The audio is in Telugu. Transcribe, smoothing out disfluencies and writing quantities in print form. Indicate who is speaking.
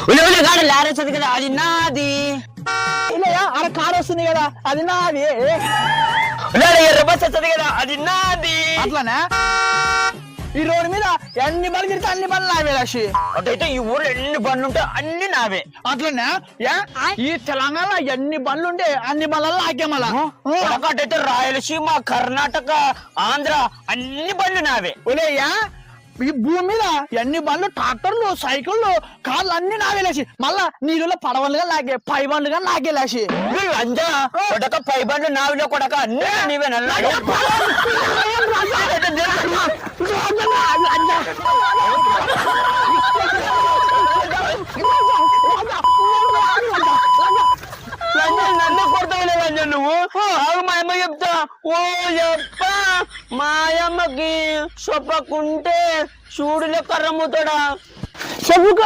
Speaker 1: కాడ లారేస్తుంది కదా అది నాది.
Speaker 2: ఆడ కారు వస్తుంది కదా అది నాది.
Speaker 1: ఎర్ర బస్ వస్తుంది కదా అది నాది.
Speaker 2: అట్లానే ఈ రోడ్డు మీద ఎన్ని బండ్లు తిరిగితే అన్ని బండ్లు నావే రాశి.
Speaker 1: అటైతే ఈ ఊరు ఎన్ని బండ్లు ఉంటే అన్ని నావే.
Speaker 2: అట్లనే ఈ తెలంగాణ ఎన్ని బండ్లు ఉంటే అన్ని బండ్లలో నాకే మళ్ళా.
Speaker 1: అటైతే రాయలసీమ, కర్ణాటక, ఆంధ్ర అన్ని బండ్లు నావే.
Speaker 2: ఒలేయ్యా ఈ భూమి మీద ఎన్ని బండ్లు, ట్రాక్టర్లు, సైకిళ్ళు, కార్లు అన్ని నాగేలేసి మళ్ళా నీళ్ళలో పడవలుగా లాగే, పై బండ్లుగా నాగేలేసి.
Speaker 1: అంజా కొడక పై బండ్లు నావిలో కొడక అన్ని నీవే. నన్ను కొడతావులే రంజన్ నువ్వు. మా అమ్మ చెప్తా. ఓ చెప్ప మాయమ్మకి చెప్పకుంటే చూడులే కర్రమ్ముతాడా.
Speaker 2: చెప్పుకో